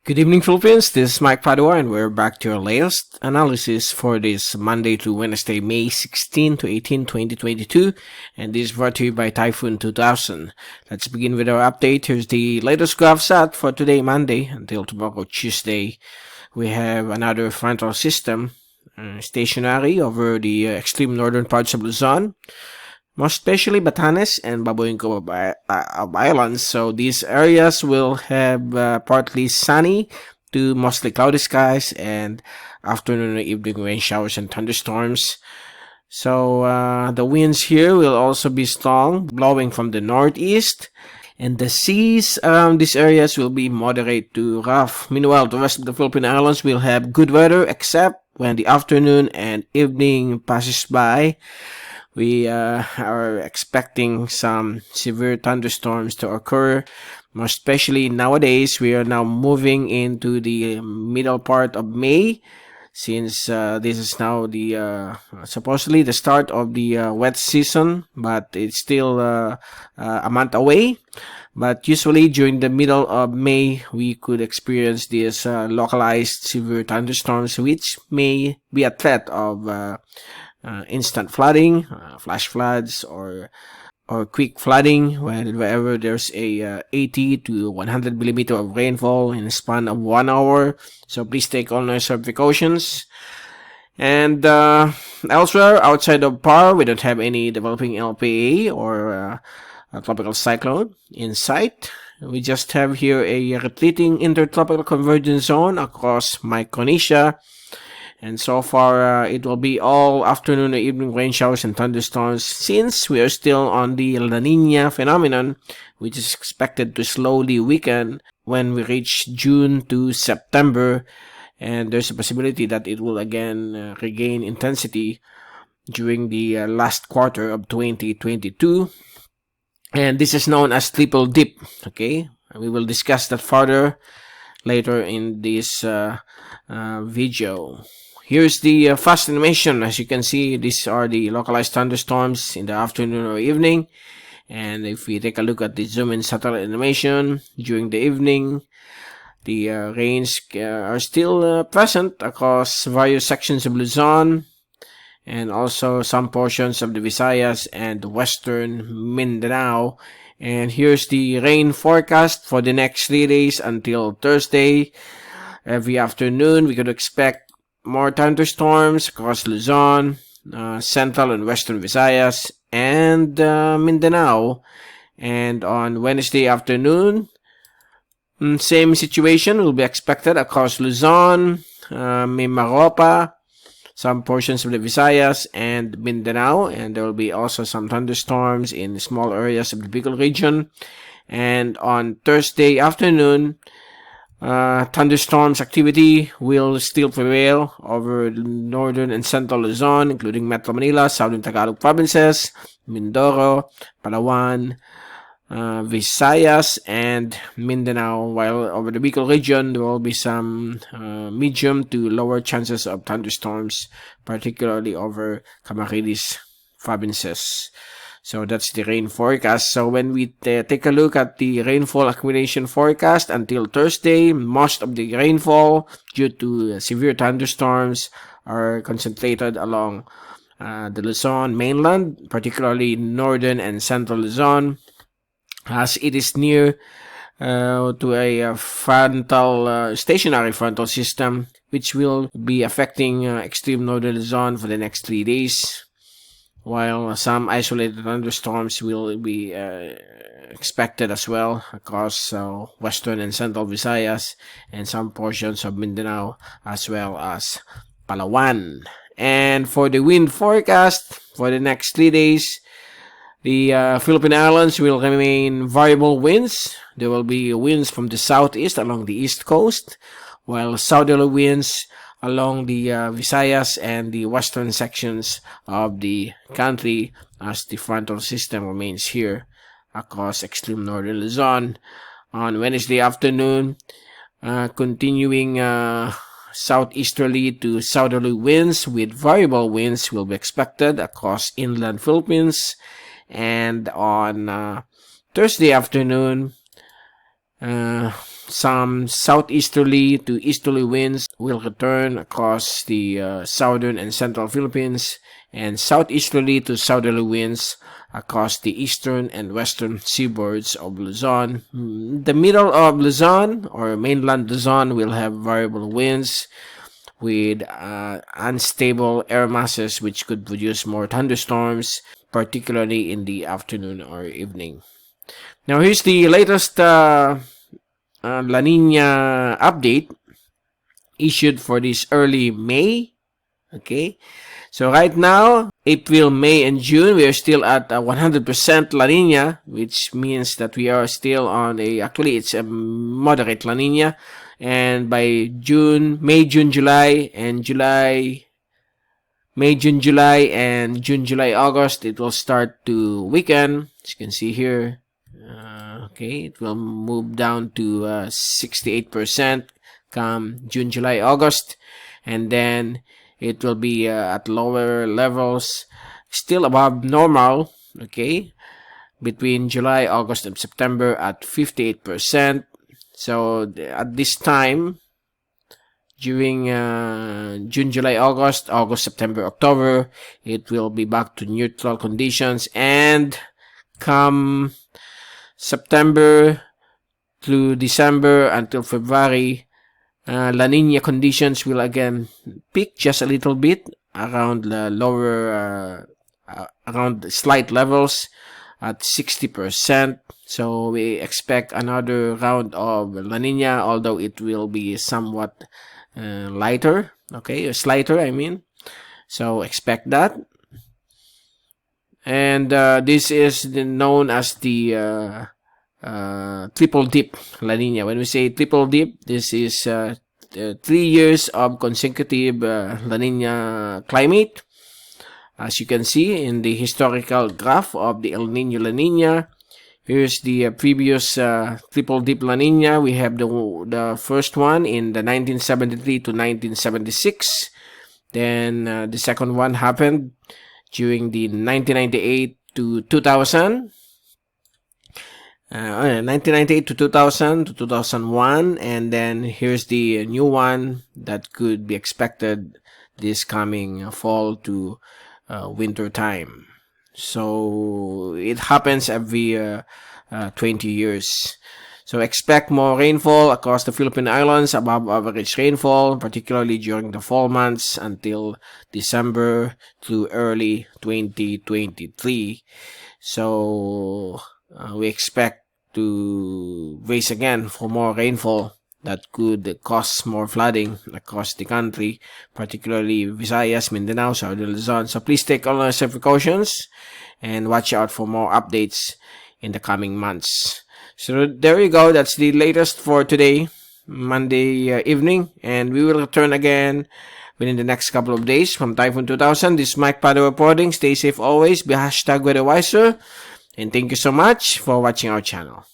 Good evening, Philippines. This is Mike Padua, and we're back to our latest analysis for this Monday to Wednesday, May 16 to 18, 2022. And this is brought to you by Typhoon2000. Let's begin with our update. Here's the latest graph set for today, Monday, until tomorrow, Tuesday. We have another frontal system stationary over the extreme northern parts of Luzon, most especially Batanes and Babuing Islands. So these areas will have partly sunny to mostly cloudy skies and afternoon and evening rain showers and thunderstorms. So the winds here will also be strong, blowing from the northeast, and the seas around these areas will be moderate to rough. Meanwhile, the rest of the Philippine Islands will have good weather except when the afternoon and evening passes by. We are expecting some severe thunderstorms to occur, most especially nowadays. We are now moving into the middle part of May, since this is now the supposedly the start of the wet season, but it's still a month away. But usually during the middle of May, we could experience these localized severe thunderstorms, which may be a threat of instant flooding, flash floods, or quick flooding wherever there's a 80 to 100 millimeter of rainfall in a span of 1 hour. So please take all necessary precautions. And elsewhere outside of PAR, we don't have any developing LPA or a tropical cyclone in sight. We just have here a retreating intertropical convergence zone across Micronesia. And so far, it will be all afternoon and evening rain showers and thunderstorms, since we are still on the La Nina phenomenon, which is expected to slowly weaken when we reach June to September. And there's a possibility that it will again regain intensity during the last quarter of 2022. And this is known as triple dip. Okay, we will discuss that further later in this video. Here's the fast animation. As you can see, these are the localized thunderstorms in the afternoon or evening. And if we take a look at the zoom in satellite animation during the evening, the rains are still present across various sections of Luzon and also some portions of the Visayas and western Mindanao. And here's the rain forecast for the next 3 days until Thursday. Every afternoon, we could expect more thunderstorms across Luzon, central and western Visayas, and Mindanao. And on Wednesday afternoon, same situation will be expected across Luzon, Mimaropa, some portions of the Visayas, and Mindanao. And there will be also some thunderstorms in small areas of the Bicol region. And on Thursday afternoon, thunderstorms activity will still prevail over northern and central Luzon, including Metro Manila, southern Tagalog provinces, Mindoro, Palawan, Visayas, and Mindanao, while over the Bicol region there will be some medium to lower chances of thunderstorms, particularly over Camarines provinces. So that's the rain forecast. So when we take a look at the rainfall accumulation forecast until Thursday, most of the rainfall due to severe thunderstorms are concentrated along the Luzon mainland, particularly northern and central Luzon, as it is near to a stationary frontal system, which will be affecting extreme northern Luzon for the next 3 days. While some isolated thunderstorms will be expected as well across western and central Visayas and some portions of Mindanao as well as Palawan. And for the wind forecast for the next 3 days, the Philippine Islands will remain variable winds. There will be winds from the southeast along the east coast, while southerly winds along the Visayas and the western sections of the country, as the frontal system remains here across extreme northern Luzon. On Wednesday afternoon, continuing southeasterly to southerly winds with variable winds will be expected across inland Philippines. And on Thursday afternoon, some southeasterly to easterly winds will return across the southern and central Philippines, and southeasterly to southerly winds across the eastern and western seaboards of Luzon. The middle of Luzon or mainland Luzon will have variable winds with unstable air masses which could produce more thunderstorms, particularly in the afternoon or evening. Now here's the latest La Nina update issued for this early May. Okay, so right now, April, May, and June, we are still at 100% La Nina, which means that we are still on actually it's a moderate La Nina. And by May, June, July, and May, June, July, and June, July, August, it will start to weaken. As you can see here, okay, it will move down to 68% come June, July, August, and then it will be at lower levels, still above normal, okay, between July, August, and September at 58%. So at this time, during June, July, August, September, October, it will be back to neutral conditions, and come September through December until February, La Nina conditions will again peak just a little bit around the lower, around slight levels at 60%. So we expect another round of La Nina, although it will be somewhat lighter, okay, slighter, I mean. So expect that. And this is known as the triple dip La Nina. When we say triple dip, this is 3 years of consecutive La Nina climate. As you can see in the historical graph of the El Nino La Nina, here's the previous triple dip La Nina. We have the first one in the 1973 to 1976. Then the second one happened during the 1998 to 2000. 1998 to 2000 to 2001, and then here's the new one that could be expected this coming fall to winter time. So it happens every 20 years. So expect more rainfall across the Philippine Islands, above average rainfall, particularly during the fall months until December through early 2023. So we expect to brace again for more rainfall that could cause more flooding across the country, particularly Visayas, Mindanao, Southern Luzon. So please take all necessary precautions and watch out for more updates in the coming months. So there you go. That's the latest for today, Monday evening, and we will return again within the next couple of days from Typhoon 2000. This is Mike Padua reporting. Stay safe always. Be #WeatherWiser. And thank you so much for watching our channel.